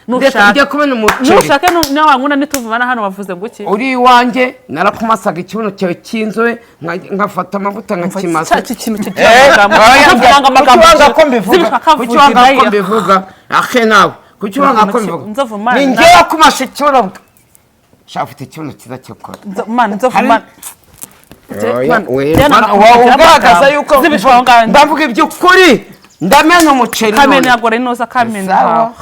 nushaka kubona umuceri nushaka nawe wankunda nituvana hano wavuze ngo iki uri iwanjye narakumasaga ikibuno cyawe cy'inzobe ngafata amavuta nkakimasa cya kintu cy'amagambo ko mbivuga akhe nawe kuki wanga ko mbivuga ni ngiye kumasha ikibuno shaka ufite ikibuno cyiza cyo kora man Nzovu man ugaragaza yuko ndavuga iby'ukuri ndamena umuceri kamene yagore inoza kamene sawa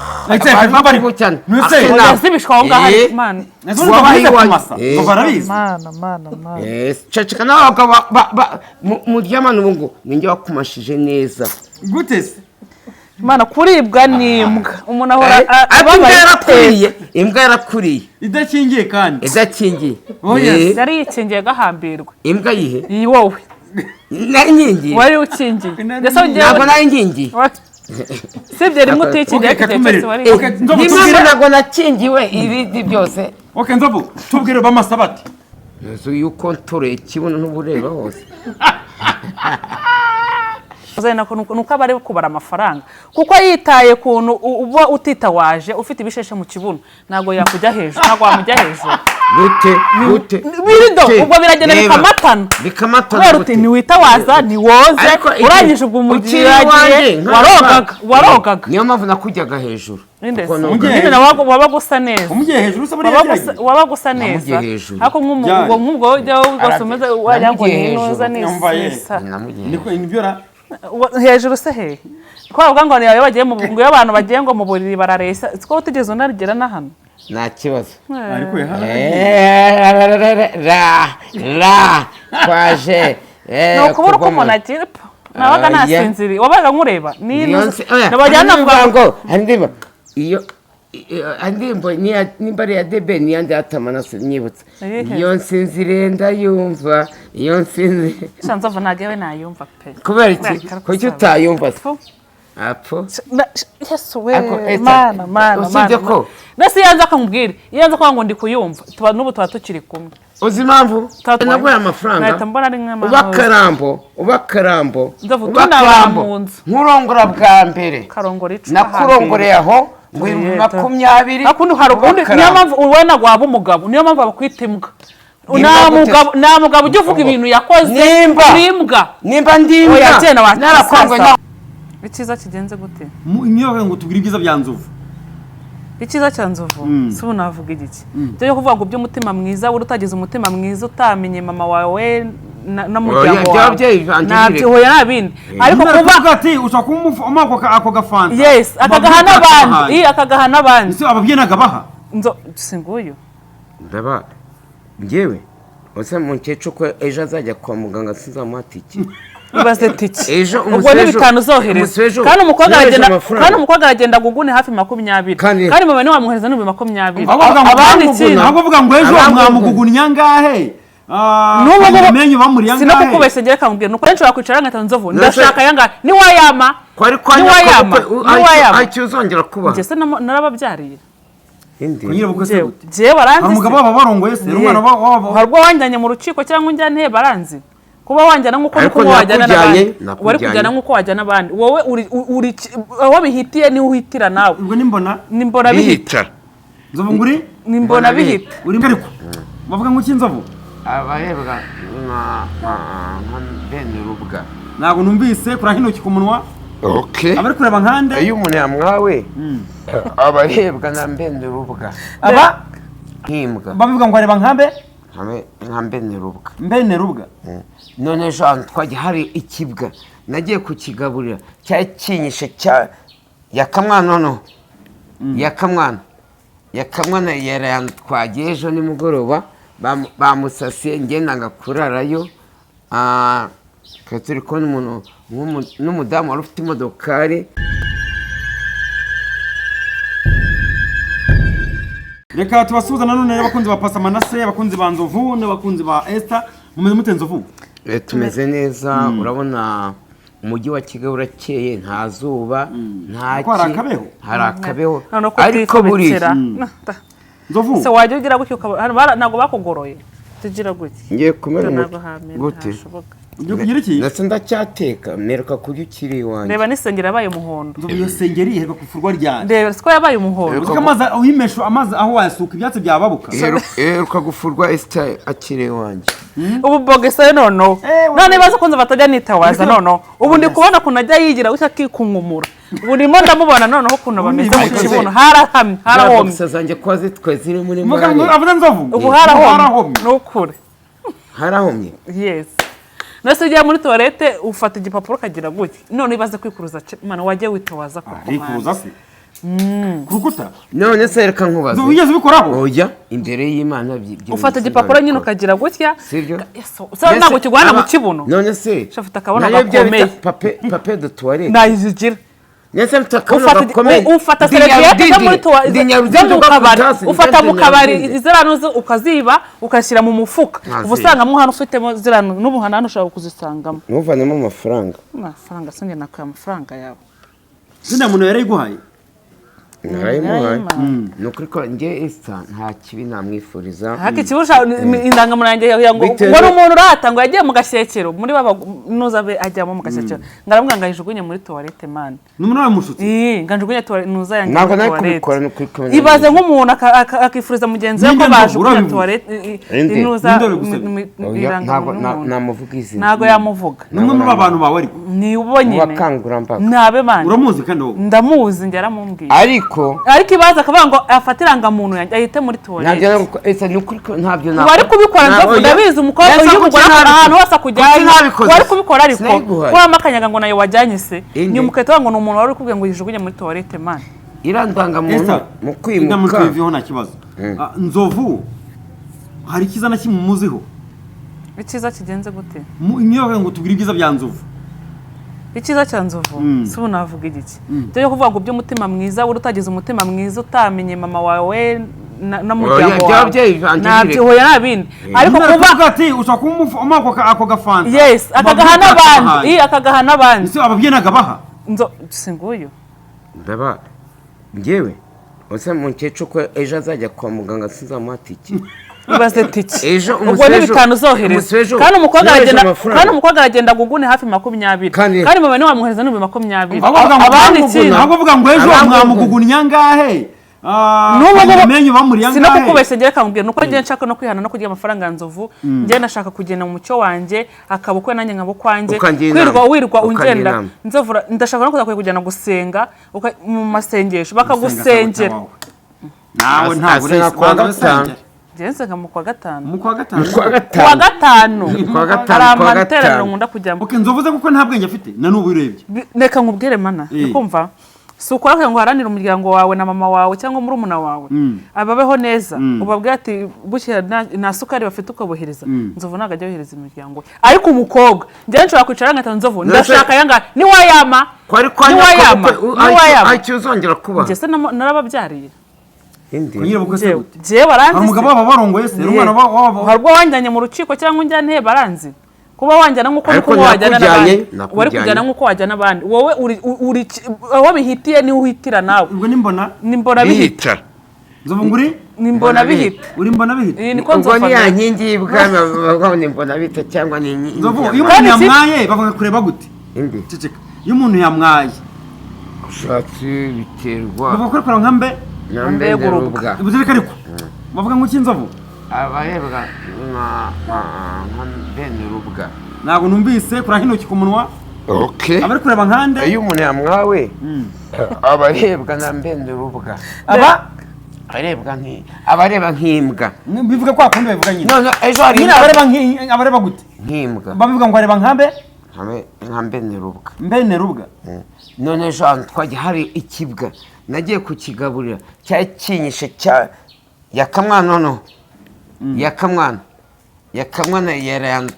yazibishwa ngaho man ceceka nawe muryamana ubu ngo ninjye wakumashije neza gute se mana kuribwa n'imbwa umuntu ahora imbwa yarakuriye idakingiye kandi idakingiye yari yikingiye gahambirwa imbwa yihe iyi wowe nari nkingiye wari ukingiye ntabwo nari nkingiye sibyo rimwe utikingiye ntabwo nakingiwe ibindi byose Nzovu tubwire bamasabati nzu yuko ntoreye ikibuno n'ubureba hose nuko aba ari kubara amafaranga kuko yitaye kuntu uba utitawaje ufite ibisheshe mu kibuno ntabwo yakujya hejuru ntabwo wamujya hejuru gute birido ubwo biragenda bikamatana kubera uti ntiwitawaza ntiwoze urangije ubwo umugiragiye warogaga niyo mpamvu nakujyaga hejuru nyine waba gusa neza umugiye hejuru waba gusa neza ariko nk'ubwo ujya ugasa umeze wagira ngo ni inoza nisa hejuru se hehe twavuga ngo niyo bagiye mu ngo abantu bagiye ngo mu buriri bararesa siko utigeze unarigera na hano nta kibazo ariko kwaje no kubura ko umuntu agira nabaga nasinziri wabaga nkureba nabajyana ngo andiba iyo andimbo nimba ari ya debe niyandi atamana nyibutse iyo nsinzire ndayumva iyo nsinzire Nzovu ntagewe nayumva pe kubera iki kuki utayumva apfo yesu we mana usibye ko nasi yanze akamubwira yanze kwa ngo ndi kuyumva tuba n'ubu tuba tukiri kumwe uzi impamvu naguye amafaranga ubakarambo nkurongora bwa mbere nakurongoreye aho ngo 20 akundi harukundi niyo mpamvu ubona gwaba umugabo niyo mpamvu bakwita imbwa na mugabo ujye uvuga ibintu yakoze nimba ndimbwa narakongwe ikiza kigenze gute imyaka ngo tubwire ibyiza bya Nzovu ikiza cya Nzovu si unavuga igiki cyo kuvuga ngo by'umutima mwiza urutagize umutima mwiza utamenye mama wawe n'umuryango wawe nabyo hoya nabindi ariko kuvuga ati ushaka umako ako gafanta yes akagaha n'abandi ese ababyenaga baha singuyo ndaba ngewe ose mu cyeco ko ejo azajya kwa muganga sinzamatiki ibaze tiki ejo ubwo ni bitanu zohereza kandi umukobwa aragenda gugune hafi 20 kandi mama ni wamuhereza n'ubu 20 abandi kintu ahubwo vuga ngo ejo mwamugugunya ngahe numenye bamuri yangahe sino kukubese ngere kamubwira nuko nshobora kwicara ngata Nzovu ndashaka yanga ni wayama icyo uzongera kuba nje se narababyariye indi kunyira bukose je baranzi umugabo baba barongoye se umwana wabo harwo wanjanye mu rukiko cyangwa njyane baranzi kuba wanjana nkuko nuko wajyana n'abandi wari kujyana nkuko wajyana n'abandi wowe uri aho bihitiye ni uhitira nawe ubwo nimbona bihita Nzovu nguri nimbona bihita uri ariko bavuga ngo Nzovu abarebwa bene rubwa ntabwo numvise kurahinuki ku munwa abari kureba nkande iyo umuntu yamwawe abarebwa na mbene rubwa aba nkimbwa bavuga ngo areba nkambe nka mbene rubwa none Jean twaje hari ikibwa nagiye kukigaburira cyakinyishe yakamwana yakamwana twagiye ejo nimugoroba bamusasiye ngenda ngakurarayo turi kubona umuntu n'umudamu wari ufite imodokari reka tubasuhuza nanone n'abakunzi ba Pasa Manase abakunzi ba Nzovu n'abakunzi ba Esther mumeze mute Nzovu tumeze neza urabona umujyi wa Kigali urakeye nta zuba nta hari akabeho ariko burira Nzovu se wajya gutyo nago bakugoroye tugira gutya ngiye kumera gute Ugiye kugira iki? Ndetse ndacyateka mperuka kurya ukiri iwanjye. Reba n'isengeri yabaye umuhondo. Nzovu iyo sengeri iheruka kufurwa ryari? Reba siko yabaye umuhondo. Uko amazi uhimesha amazi aho wasuka ibyatsi byababuka. Iheruka gufurwa Esther akiri iwanjye. Ubu bogese nono. None baza kunza batajya nitawaza nono. Ubu ndi kubona kunajya yigira gushaka kikunkumura. Ubu ndimo ndamubona noneho kuntu bameze mu kibuno harahamye harahomye. Zanjye kwa zitwe ziri muri mari. Avuze Nzovu. Ubu harahomye. Nukure. Harahomye. Yes. Nose ujya muri toilette ufata igipapuro kagira gutya. None ibaze kwikuruza mana wajye witawaza ko. Kwikuruza se. Kurukuta. None se reka nkubaze. Ugeze bikoraho? Oya imbere y'Imana ufata igipapuro nyine ukagira gutya. Sivyo? So ntabwo kigwana mu kibuno. None se. Shafita kabona gakomeye. Pape de toilette. Nayizigira. Nese mtakabona gakomeye. Ufata serviette zo muri toilette. Ufata mu kabari iziranuzo ukaziba ukashyira mu mufuka. Ubusanga mu hano ufitemo ziranu n'ubu hano ushaka kuzisangamo. Nuvanemo amafaranga. Amafaranga singe nakuye amafaranga yawe. Zina muntu yari guhaye. Narayimuhaye. Nukuri ko nge Esther nta kibi namwifuriza. Haki kibusha indangamuntu yanjye yango ngo umuntu urata ngo yagiye mu gashyekero muri baba nuzabe ajyamo mu gashyekero ngaramubwira ngo ayijugunye muri toilette man n'umuntu wamushutse nganjugunye toilette nuza yanjye ntabwo nari kubikora no kwikora ibaze nk'umuntu akifuriza mugenzi we ko bajugunye toilette nuza ntabwo namuvuga izina ntabwo yamuvuga n'umwe mu abantu bawe ariko ni ubonye bakanguramba nabe man uramuzi kandi wowe ndamuzi ngaramumbwiye ariko ibaza akavuga ngo afatiranga muntu yanjye ahite muri toilette ntabyo ese nukuri ko ntabyo ntabwo wari kubikora Nzovu ndabizi umukobwa y'umugore ahantu hose akujyanye wari kubikora ariko wamakanyaga ngo nayo wajyanye se nyumukete ngo n'umuntu wari kubwiye ngo yijugunye muri toilette man irandanga muntu mu kwimuka ndamuteviho nta kibazo Nzovu hari kiza na kimwe muziho ikiza kigenze gute imyaka ngo tubwire ibyiza bya Nzovu ikiza cya Nzovu si unavuga igiki cyo kuvuga ngo by'umutima mwiza uri utagize umutima mwiza utamenye mama wawe n'umuryango wawe nabyo hoya nabindi ariko kuvuga ati ushaka kumufoma ako gafanta yes akagaha n'abandi ese ababyeyi nagabaha singuyo ndaba ngewe ose mu cyeco ko ejo azajya kwa muganga sinzamuhatiki ibaze tiki ejo ubwo ni bitanu zohereza kandi umukobwa aragenda gugune hafi 20 kandi mama ni wamuhereza n'ibihumbi 20 abandi kintu ntabwo uvuga ngo ejo mwamugugunya ngahe numenye bamuri yangahe sinakubeshye ngiye kamubwira nuko ngiye nshaka no kwihana no kugira amafaranga ya Nzovu ngiye nashaka kugenda mu mucyo wanje akabukwe nanjye nkabo kwanje wirwa ungenda Nzovu ndashaka no kuza kujyana gusenga mu masengesho bakagusengera nawe ntabwo uri Jense nka mukwa gatanu. Mukwa gatanu. Nkunda kujyamo. Okay Nzovuze kuko nta bwenge afite na nubu urebye. Reka nkubwire mana. Kumva. Si ukora ngo haranira umuryango wawe na mama wawe cyangwa muri umuna wawe. Ababeho neza. Ubabwira ati bushyira na sukari bafite ukabohereza. Nzovu naga ajya yohereza imiryango. Ariko umukobwa njye nshobora kwicara ngata Nzovu ndashaka yanga ni wayama. Ni wayama. Ayizongera kuba. Njye se narababyariye. Kunyira bukose gute? Je baranzi. Umugabo baba barongoye se rumwana baba. Harwo wanjanye mu rukiko cyangwa njyane baranzi. Kuba wanjyana nkuko nuko wajyana nabandi. Wari kujyana nkuko wajyana nabandi. Wowe uri aho bihitiye ni uhitira nawe. Ubwo nimbona bihita. Nzovu nguri nimbona bihita. Uri mbona bihita. Niko Nzovu. Ubwo ni ya nkingi y'ibwami bavuga nimbona bihita cyangwa ni Nzovu iyo umuntu yamwaye bavuga kureba gute? Ceceka. Iyo umuntu yamwaye ushatse biterwa. Bavuga ko nka mbe Nambe gurubwa. Ubuzirika ariko. Bavuga ngo Nzovu. Abarebwa bene rubwa. Ntabwo numvise kurahinoki ku munwa. Okay. Abari kureba nkande. Iyo umuntu yamwawe. Abarebwa na bene rubwa. Abareba nk'imbwa. Bivuga kwa kundi bavuga nyine. No ejo hari abareba gute? Nk'imbwa. Babivuga ngo areba nkambe? Nkambe ne rubwa. Mbene rubwa. None ejo twaje hari ikibwa. Nagiye kukigaburira cyakinyishe yakamwana yakamwana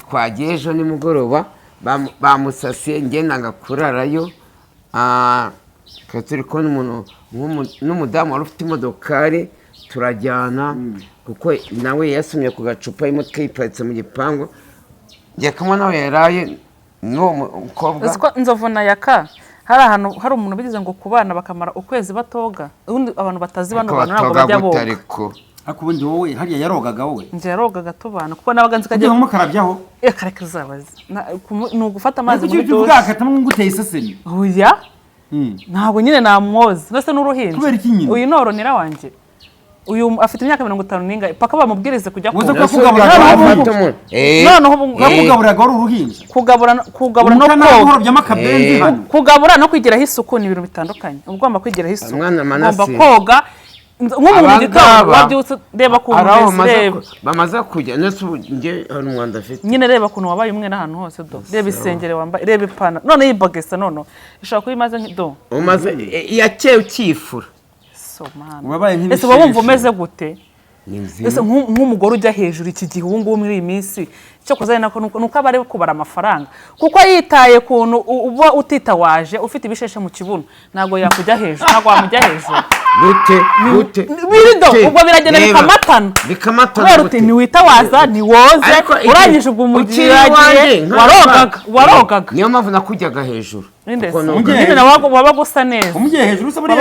twagiye ejo nimugoroba bamusasiye ngenda ngakurarayo turi kubona umuntu n'umudamu wari ufite imodokari turajyana kuko nawe yasomye ku gacupa imodoka yiparitse mu gipangu yakamwana nawe yaraye n'uwo mukobwa Nzovu na yaka hari ahantu hari umuntu bigize ngo kubana bakamara ukwezi batoga ubundi abantu batazi bano bantu ntabwo bajya boga akubundi wowe hariya yarogaga wowe nje yarogaga tubana kuko nabaga nzikajya mu karabyaho kareka zabaza ni ugufata amazi muri dushe uvuga akatamo nguteye isesemi oya ntabwo nyine namwoza nose n'uruhinja kubera iki nyine uyu noronera wanje uyu afite imyaka 50 n'ingahe paka bamubwirize kujya uza ko kugabura noneho kugabura garo uruhinja kugabura no koga kugabura no kwigiraho isuku ni ibintu bitandukanye ugomba kwigiraho isuku ugomba koga nk'umuntu gitondo wabyutse reba kuntu bamaze kujya nese nge hano mu Rwanda afite nyine reba kuntu wabaye umwe n'ahantu hose do reba isengere wambaye reba ipana none yibagesa none ishaka kuyimaze do umaze yakeye ukifura wabaye nk'ibishishwa ese wumva umeze gute ese nk'umugore ujya hejuru iki gihe ubu ngubu muri iyi minsi cyo kuzana nuko abari kubara amafaranga kuko yitaye kuntu uba utitawaje ufite ibisheshe mu kibuno nago yakujya hejuru nago wamujya hejuru gute birido ubwo biragenda bikamatana uti ni witawaza ni woze urangije ubwo umugiragiye warogaga niyo mpamvu nakujyaga hejuru nyine waba gusa neza umugiye hejuru se muri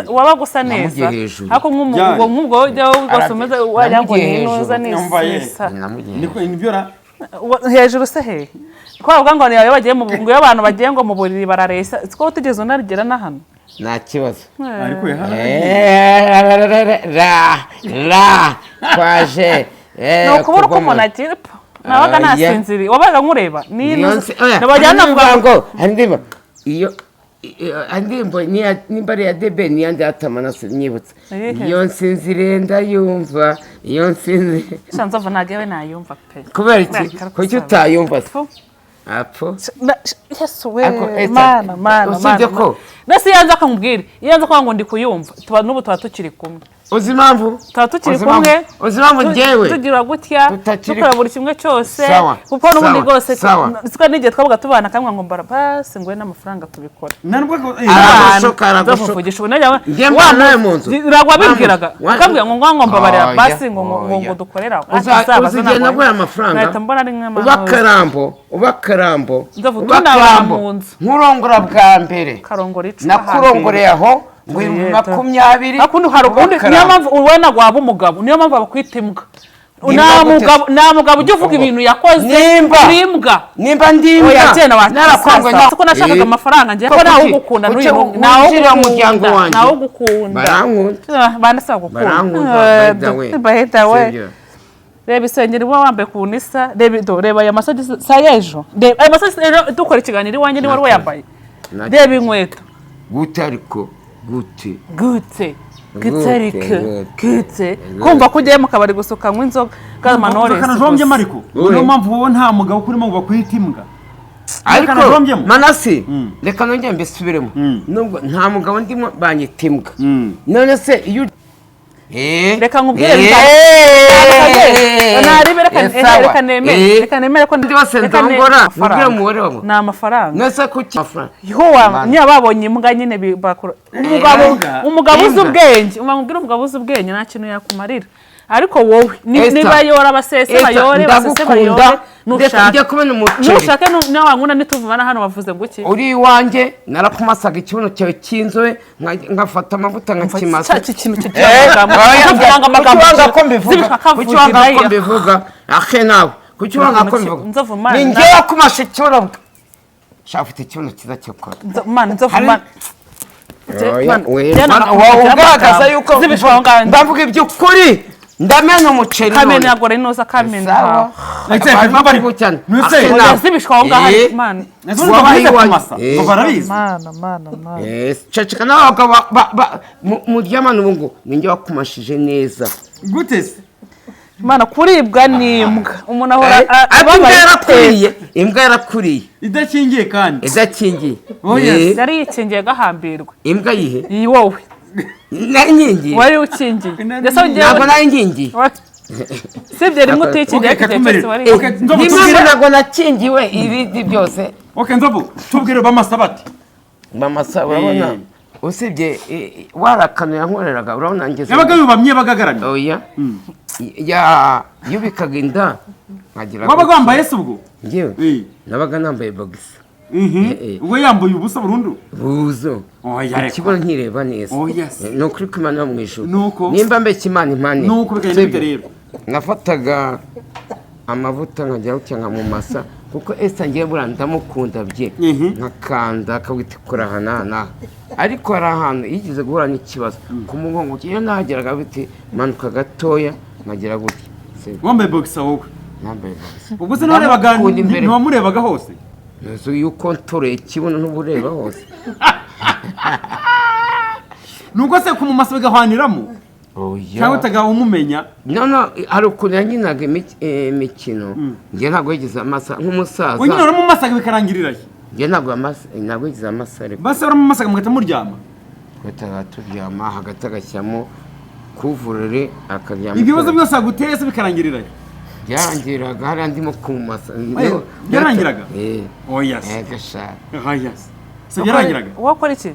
waba gusa neza ariko nk'ubwo rwose umeze wajya ngo ninuza nisisa niko nibyora hejuru se he twavuga ngo niyo bagiye mu bungu y'abantu bagiye ngo mu buriri bararesa siko utigeze unarigera na hano nta kibazo ariko kwaje nukubura ko umuntu agira nabaga nasinziriye wabaga nkureba nabajyana navuga ngo andimba iyo andimbo nimba ari ya debe niyandi atamanase nyibutse iyo nsinzire ndayumva iyo nsinzire Nzovu nagewe nayumva pe kubera iki kuki utayumva apfo yesu we mana nasi yanze akamubwira yanze kwa ngo ndi kuyumva tuba n'ubu tuba tukiri kumwe uzi impamvu tuba tukiri kumwe uzi impamvu njyewe tugira gutya dukora buri kimwe cyose kuko n'ubundi rwose siko n'igihe twavuga tubana kamwe ngo mbara basi ngo n'amafaranga tubikora aragushokara njyemba nawe mu nzu wabibwiraga akambwira ngo ngomba barira basi ngo dukorera uzigiye naguye amafaranga ubakarambo nkurongora bwa mbere nakurongoreye aho ngo 20 akundi harukundi niyo mpamvu ubona gwaba umugabo niyo mpamvu abakwita imbwa nta mugabo ujya uvuga ibintu yakoze nimba ndimbwa narakongwe ko nashakaga amafaranga ngiye ko nawe ugukunda n'uyu nawe ugukunda bandasaba gukunda bahita we reba isengeri uba wambaye ku nisa reba aya masogisi sa y'ejo aya masogisi dukora ikiganiro iwanjye ni wari wayambaye reba inkweto gute ariko gute kumva ko ugiye mu kabari gusuka nk'inzoga bw'amanore kanajombyemo ariko niyo mpamvu wowe nta mugabo kurimo ngo bakwite imbwa ariko manasi reka nongere mbisubiremo nubwo nta mugabo ndimo banyita imbwa none se iyo reka nkubwire reka nemere ko ndi bose ndongora mubwire umubare wabo ni amafaranga nese kuki amafaranga niyo babonye imbwa nyine bakora umugabo uzi ubwenge umubwire umugabo uzi ubwenge nta kintu yakumarira ariko wowe niba yora abasese bayore basese bayore nushake n'awankunda nituvumana hano bavuze ngo iki uri iwanjye narakumasaga ikibuno cyawe cy'inzobe ngafata amavuta nkakimasa ikintu kigira amagambo kuki wanga ko mbivuga ahe nawe kuki wanga ko mbivuga ni njye wakumasha ikibuno shaka ufite ikibuno cyiza cyo gukora ugaragaza yuko ndavuga iby'ukuri ndamena umuceri kamena agora inoza kamena ceceka n'abagabo muryamana ubu ngo ninjye wakumashije neza gute se mana kuribwa n'imbwa umuntu ahora imbwa yarakuriye idakingiye kandi yari yikingiye agahambirwa imbwa yihe iyi wowe nari nkingiye wari ukingiye ntabwo nari nkingiye sibyo rimwe utikingiye nimba ntabwo nakingiwe ibindi byose Nzovu tubwire bamasabati bamasaba urabona usibye warakanuye yankoreraga urabona ngeze yabaga yubamye bagagaranye oya yubikaga inda nkagira wabaga wambaye se ubwo ngewe nabaga nambaye bogisi ubwo yambuye ubusa burundu buzo ikibuno nkireba neza ni ukuri ko Imana yo mu ijuru nimba mbeshya Imana impane nuko bigenda rero nafataga amavuta nkajya cyangwa mu masa kuko Esther ngiye bura ndamukunda bye nkakanda akawita kora hana ariko hari ahantu yigize guhura n'ikibazo ku mugongo iyo nahageraga biti manuka gatoya nkagera gutya wambaye boxer wowe nambaye boxer ubwo se narebaga ntiwamurebaga hose Yesu yukontore ikibuno n'ubureba hose nuko se kumumasa bigahwaniramo cyangwa utagaho umumenya no hari ukuntu yanyinaga imikino njye ntabwo yigize amasa nk'umusaza wenyine uramumasaga bikarangirira njye ntabwo yigize amasa ariko base uramumasaga mugahita muryama twahitaga turyama hagati agashyiramo kuvurere akaryama ibibazo byose aguteye se bikarangirira byarangiraga hari andimo kumumasa byarangiraga oya gashaka se byarangiraga wakora iki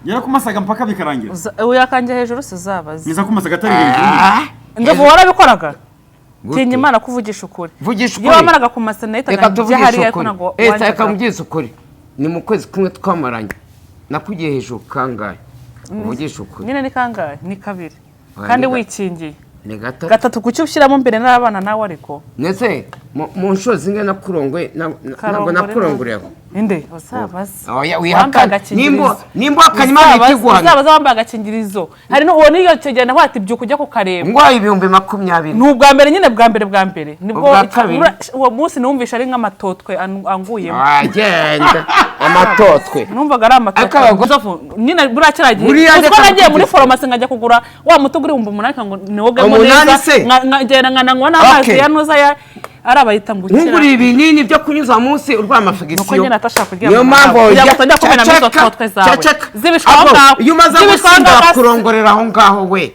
yarakumasaga mpaka bikarangira uyakanjye hejuru se zabaze niza kumasaga atari hejuru Nzovu warabikoraga tinya Imana kuvugisha ukuri iyo wamaraga kumasa nahitaga njya hariya ko nago reka mubyize ukuri ni mu kwezi kumwe twamaranye nakugiye hejuru kangahe uvugisha ukuri nyine ni kangahe ni kabiri kandi wikingiye ni gatatu kuki ushyiramo mbere n'abana nawe ariko ndetse mu nshuro zimwe nakurongwe ntabwo nakuronguriyeho inde uzabaza wihakana nimba wakanyuma biteguhana uzabaza wambaye agakingirizo hari uwo niyo cyegera hati byuka ujya kukareba ngwaye 2020 ni ubwa mbere nyine bwa mbere nibwo uwo munsi numvisha ari nk'amatotwe anguyemo agenda amatotwe numvaga ari amatotwe nyine burakiragiye kuko nagiye muri farumasi ngajya kugura wa mutuguri 800 ngo niwoge ngagenda nkananywa n'amazi yanuza arabayita ngukira nguri ibinini byo kunyuza munsi urwamafagisiyo niyo mpamvu yakutajya kumena muri zo twotwe zawe zibishwa aho ngaho iyo umaze gusinda kurongorera aho ngaho we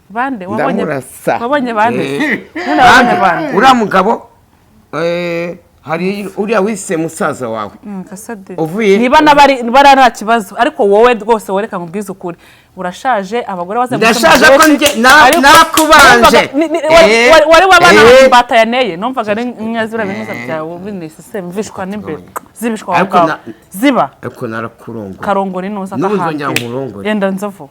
bande wabonye bande uriya mugabo hari uriya wise musaza wawe uvuye niba nabari nta kibazo ariko wowe rwose wereka nkubwiza ukuri urashaje abagore baze ndashaje ko nakubanje wari wabana mbata yaneye numvaga ari nyazira binuza byawe bine system vishwa n'imbere zibishwa aho ziba ariko narakurongora karongora inuza kahanje yenda Nzovu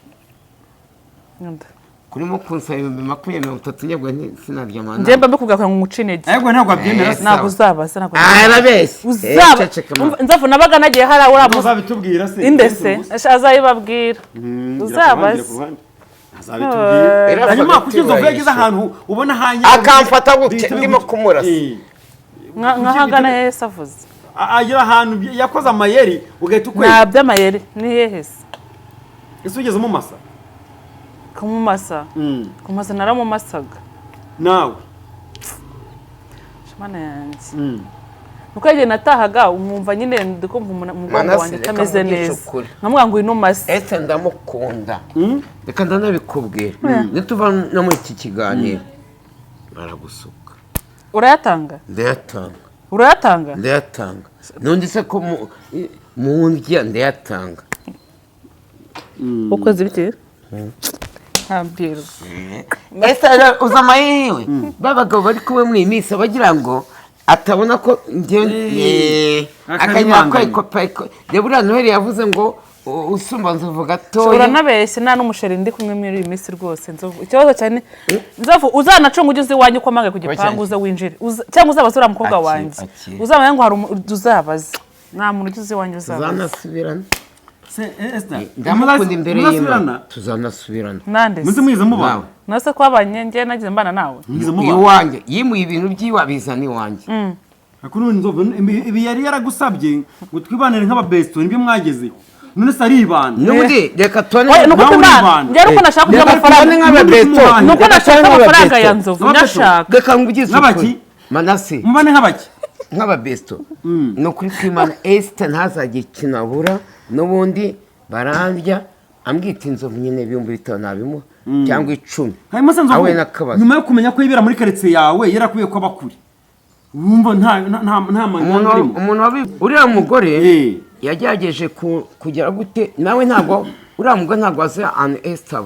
kurimo kunsaba 2030 nyabwo sinarya mana njye mba mbikubwira ngo umucinege ariko ntabwo abyemera ntabwo uzabaza ntabwo arabese Nzovu nabaga nagiye hari uramuza uzabitubwira se indese azayibabwira uzabaza azabitubwira hanyuma kuki Nzovu yagize ahantu ubona hanya akamfata gute ndimo kumurasa nkahagana hese avuze agira ahantu yakoze amayeri ugahita ukwezi ntabyo amayeri ni hehese ese ugeze mu masa kumasa naramumasaga nawe shimana yanjye nuko yagiye natahaga umwumva nyine ndikumva umugongo wanjye utameze neza nkamubwira ngo uyu numase ese ndamukunda reka ndanabikubwira nituva no muri iki kiganiro baragusuka urayatanga nundi se ko mu ndya ndayatanga ukoze ibiki hambirwa ese uza amayiwe babagabo bari kumwe muri imisi bagira ngo atabona ko njye akanywa kwayikopa debura Noheli yavuze ngo usumba Nzovu gatoya uranabeshye nta n'umusheri ndi kumwe muri iyi minsi rwose Nzovu ikibazo cyane Nzovu uzanacunga ugeze iwanyu ko mpanga ku gipangu uze winjire cyangwa uzabaza uriya mukobwa wanjye uzamenya ngo hari uzabaza nta muntu ugeze iwanyu uzabaza uzanasubirana ndamukunda imbere y'Imana tuzanasubirana nande muze mwiza mubana nase kwabanye ngiye nagize mbana nawe iwanjye yimuye ibintu by'iwa bizana iwanjye akuru Nzovu ibi yari yaragusabye ngo twibanire nk'ababesto nibyo mwagezeho none se aribana nubundi reka tone nuko tubana njye nuko nashaka kujya amafaranga nk'ababesto nuko nashaka amafaranga ya Nzovu nyashaka reka ngugize nk'abaki manase mubane nk'abaki nk'ababesto no kuri kwimana Esther ntazajye kinabura nubundi barandya ambwita Nzovu nyine 500 nabimu cyangwa 10 hanyuma se Nzovu nyuma yo kumenya ko yibera muri quartier yawe yarakubiye ko abakuri wumva nta umuntu wabi uriya mugore yagerageje kugera gute nawe ntabwo uriya mugore ntabwo azi an Esther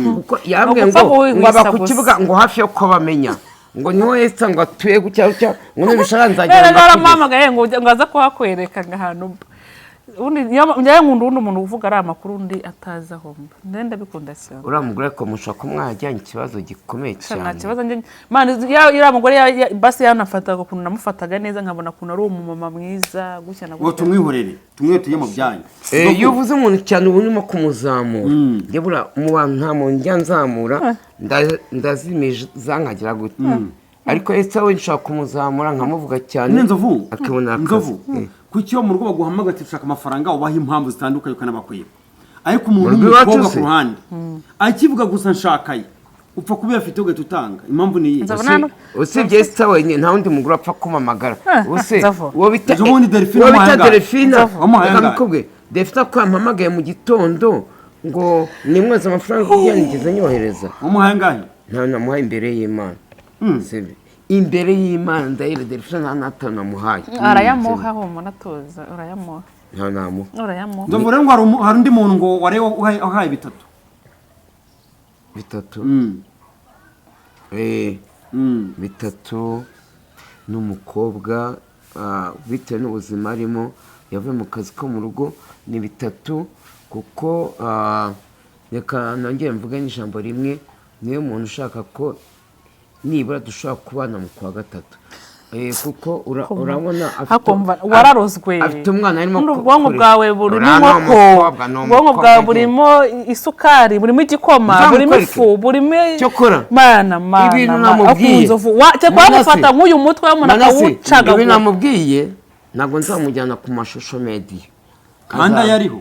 kuko yambwiye ngo aba ku kibuga ngo hafi yo ko bamenya ngo niho Esther ngo atuye gucya ngo nibishaka nzajya rero arampamagaye ngo aza kuhakwereka ahantu undi njyaye nkunda umuntu uvuga ari amakuru undi atazi aho ndenda bikunda cyane uramugore ko mushaka ko mwajyanye ikibazo gikomeye cyane nta kibazo njye man ira mugore basi yanafataga kuntu namufataga neza nkabona kuntu ari umumama mwiza gucya na ngo tumwihorere tumwete mu byanyu iyo uvuze umuntu cyane ubu urimo kumuzamura njye bura mu bantu nta muntu njya nzamura ndazimije zankagira gute ariko Esther we nshaka kumuzamura nkamuvuga cyane Nzovu akibona Nzovu kuki yo mu rugo baguhamagara ati ushaka amafaranga ubaha impamvu zitandukanye ukanabakwiba ariko umuntu w'umukobwa ku ruhande akivuga gusa nshakaye upfa kuba yafite ugahita utanga impamvu ni iyi usibye Esther wenyine nta wundi mugore apfa kumamagara use uwo bita Delphine wamuhaye Delphine ko yampamagaye mu gitondo ngo nimweze amafaranga kugira nigeze nyohereza wamuhaye ngahe nta namuhaye imbere y'Imana imbere y'Imana ndahira Delphine nta natana muhaye arayamuha ho munatoza urayamuha nta namu urayamuha ndumva rero ngo hari undi muntu ngo wareba uhaye bitatu bitatu n'umukobwa bitewe n'ubuzima arimo yavuye mu kazi ko mu rugo ni bitatu kuko reka nongere mvuge n'ijambo rimwe niyo muntu ushaka ko nibura dushobora kubana mu kwa gatatu kuko urabona wararozwe afite umwana arimo ubwonko bwawe burimo inkoko ubwonko bwawe burimo isukari burimo igikoma burimo ifu burimo mana ibintu namubwiye wamufata nk'uyu mutwe w'umuntu akawucagagura ibintu namubwiye ntabwo nzamujyana ku mashusho media kandi ayariho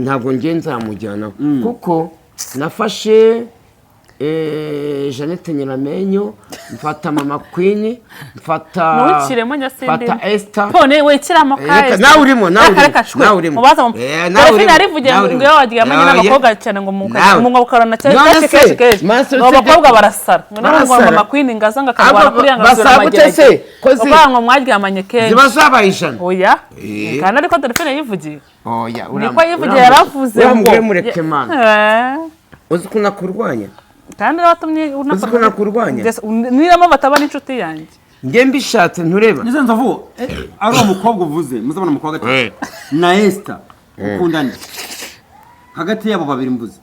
ntabwo ngiye nzamujyana kuko nafashe Jeannette Nyiramenyo mfata mama Queen mfata Esther pone wekiramo kae nawe urimo Delphine arivugiye ngo waryamanye n'abakobwa cyane ngo mukarana cyane keshi abakobwa barasara ngo mama Queen ngaza ngakarwara kuri yangasura magere ngo mwaryamanye kenshi zibazabayijana oya kandi ariko Delphine yivugiye oya niko yivugiye yaravuze ngo mureke mana uzi kuna kurwanya kandi watumye unakurwanya niramo bataba n'inshuti yanjye nge mbishatse ntureba nize Nzovu ari umukobwa uvuze muzabona umukobwa gatatu na Esther ukundanye hagati yabo babiri mvuze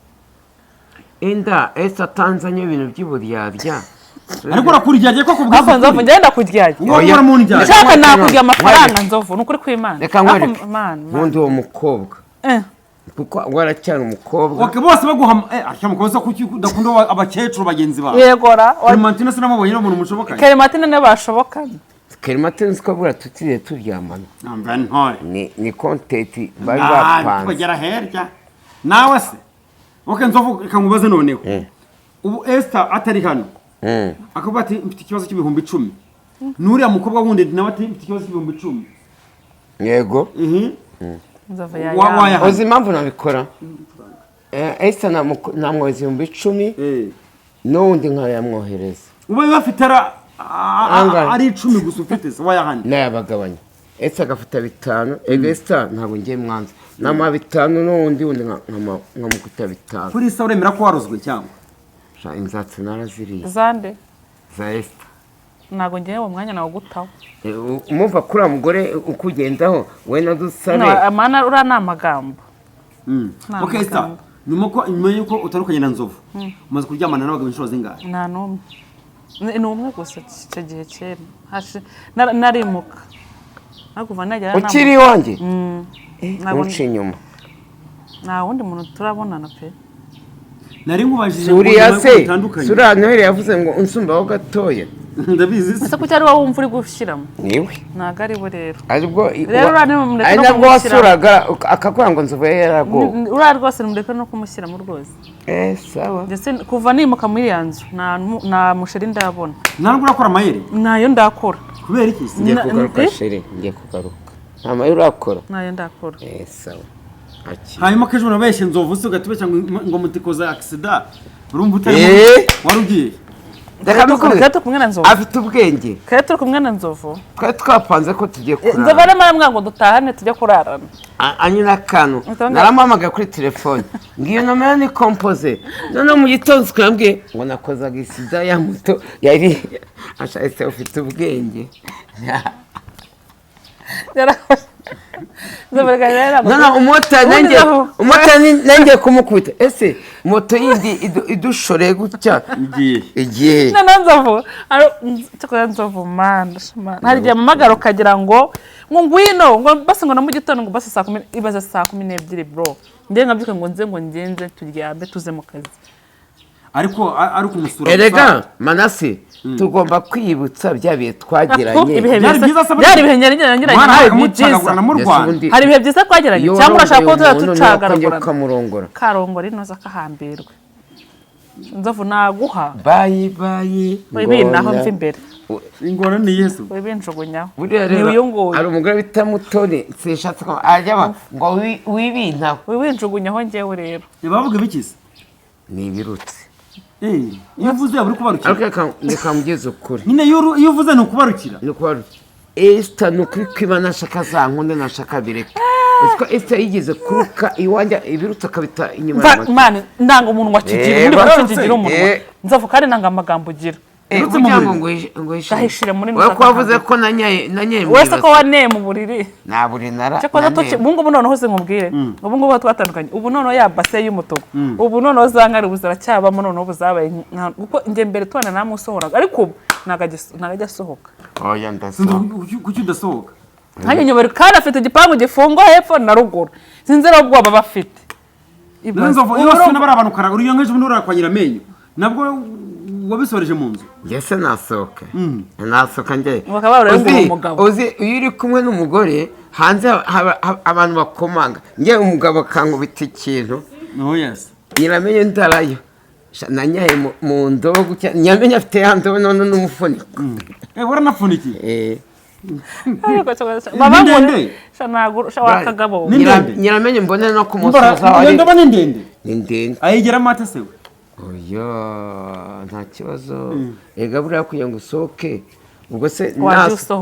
Esther Tanzania ibintu by'uburyarya ariko urakuryaje ko kubwa ako Nzovu ngenda kuryaje nshaka nakurya amafaranga Nzovu nukuri kw'Imana reka nkwereke wundi uwo mukobwa kuko waracyari umukobwa bose baguha umukobwa kuki udakunda abakecuru bagenzi bawe yegora Clementine sinamubonye n'umuntu mushoboka Clementine ne bashobokanye Clementine ko bura tutiriye turyamana namba ntore ni content bari bapanze bagera herya nawe se Nzovu kamubaze noneho ubu Esther atari hano akavuga ati mfite ikibazo cy'ibihumbi 10 nuriya mukobwa wundi nawe ati mfite ikibazo cy'ibihumbi 10 yego uzi impamvu nabikora Esther namwohereza ibihumbi 10 n'undi nkayamwohereza uba bafite ari 10 gusa ufite se wayahandi nayabagabanya Esther agafata 5 Esther ntabwo ngiye mwanza nama 5 n'undi nkamukuta 5 kuri se uremera ko warozwe cyangwa inzatsi naraziriye zande za Esther ntago ngiye mu mwanya nawo gutaho umumva kuri mugore ukugendaho we na dusare amana ura namagambo okay Esther nyuma yuko utarukanye na Nzovu umaze kuryamana n'abagabo inshuro zingahe nta numwe ni umwe gusa icyo gihe cyera narimuka nakuva najya ukiri wanjye ntaguci inyuma nta wundi muntu turabonana pe nari nkubajije suriya se suriya noheli yavuze ngo unsumbaho gatoya ndabizi ese kuki ari wowe wumva uri gushyiramo niwe ntago ari bo rero ari nabwo wasuraga akakubwira ngo Nzovu yaragowe uriya rwose nimureke no kumushyiramo rwose sawa kuva nimuka muri ya nzu nta musheri ndabona ntabwo urakora amayeri nayo ndakora kubera iki ngiye kugaruka sheri ngiye kugaruka nta mayeri urakora nayo ndakora sawa hanyuma kejo nabeshye Nzovu se ugatubeshya ngo mutikoza accident urumva utari warugiye reka mbikubwire turi kumwe na Nzovu afite ubwenge kare turi kumwe na Nzovu twari twapanze ko tugiye kurara Nzovu aramubwira ngo dutahane tujye kurarana anyina akantu naramuhamagaye kuri telefone ngiyo nomero ni kompoze noneho mu gitondo twambwiye ngo nakozaga isida ya moto yari ashahise ufite ubwenge umumotari nanjye kumukubita ese moto yindi idushoreye gutya igihe Nzovu mana hari igihe amamagara ukagira ngo ngwino ngo basi ngo na mu gitondo ngo basi ibaze saa 12 bro nde nkabyuka ngo nze ngo ngenze turyambe tuze mu kazi ariko umusura erega Manase tugomba kwibutsa bya bihe twagiranye byari ibihe ngeranye hari ibihe byiza twagiranye cyangwa urashaka ko tuzaducagaragura karongora inoza kahambirwe Nzovu naguha bayi ibi naho mva imbere ingoro ni Yesu ibi njugunyaho ni uyu nguyu ari umugore bita Mutoni sishatse ko ajya ngo wibintaho wibinjugunyaho ngewe rero bavuga ibikisi ni ibirutse iyo uvuze yaburi kubarukira ariko reka mugeze ukuri nyine iyo uvuze ni ukubarukira Esther nukuri kwiba nashaka za nkunde nashaka bireka Uko Esther yigeze kuruka iwanja ibirutse akabita inyuma ya moto man ndanga umuntu wakigira undi wakigira umuntu Nzovu kandi nanga amagambo ugira ngo gahishire muri neza ko wavuze ko nanyaye wese ko waneye mu buriri na buri nara cyakoze toki bungu bunono hose nkubwire ubu ngubu twatandukanye ubu nono ya base y'umutuku ubu nono zankari buzara cyabamo nono buzabaye kuko nge mbere twana namwe usohoraga ariko ubu nagajya sohoka oya ndasohoka kuki udasohoka hanyuma nyobera kandi afite igipangu gifungo hepfo na ruguru sinzira ubwoba bafite Nzovu iyo sona barabantu karaga uriyo ngeje umuntu urakwanyira amenyo nabwo wabisoreje mu nzu yese nasohoka nasohoka nge uzi iyo uri kumwe n'umugore hanze abantu bakomanga nge umugabo kankubita ikintu nyiramenye ndarayo nanyaye mu ndobo gutya nyamenye afite ya ndobo none n'umufuniko waranafuniki baba ngone shanaguru shawakagabo nyiramenye mbone no kumusoza wari ndobo ni ndende ayigera mate sewe oya nta kibazo ega buriya kugira ngo usohoke ubwo se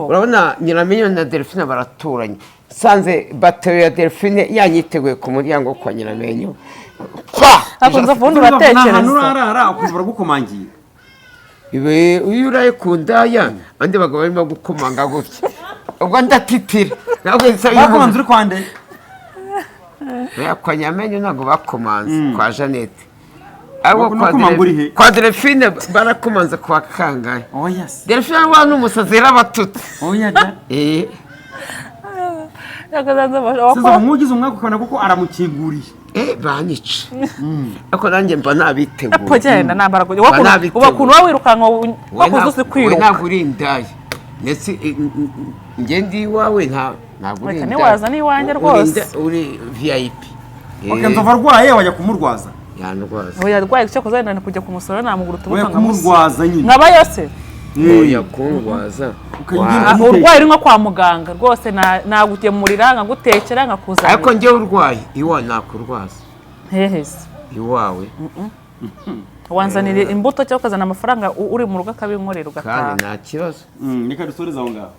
urabona nyiramenye na Delphine baraturanye sanze bateri ya Delphine yanyiteguye ku muryango kwa nyiramenye akunze vundi batekereza nurarara ukubura gukomangiye uyu uraye ku ndaya andi bagabo barimo gukomanga gutya ubwo ndatitira nabwo bakomanze uri kwande kwa nyiramenye ntabwo bakomanze kwa Jeannette kwa Delphine barakomanze kwa kangahe Delphine wa n'umusazi yarabatutse Siza umugize umwaka ukabona kuko aramukinguriye banyica ariko nanjye mba nabiteguye apo cyenda nambara ubakuntu wawirukanka wakuzuze kwiruka ntabwo uri indaya ndetse nge ndi iwawe ntabwo uri indaya waza ni iwanjye rwose uri VIP Nzovu arwaye wajya kumurwaza yanurwaza oya arwaye cyo kuzana kujya kumusora namugura tubuka nkamurwaza nyine nkaba yose oya kurwaza urwaye uri nko kwa muganga rwose nagutemurira nkagutekera nkakuzana ariko nge urwaye iwa nakurwaza hehese iwawe wanzanira imbuto cyangwa ukazana amafaranga uri mu rugo akabinkorera ugataha kandi nta kibazo nika dusoreza aho ngaho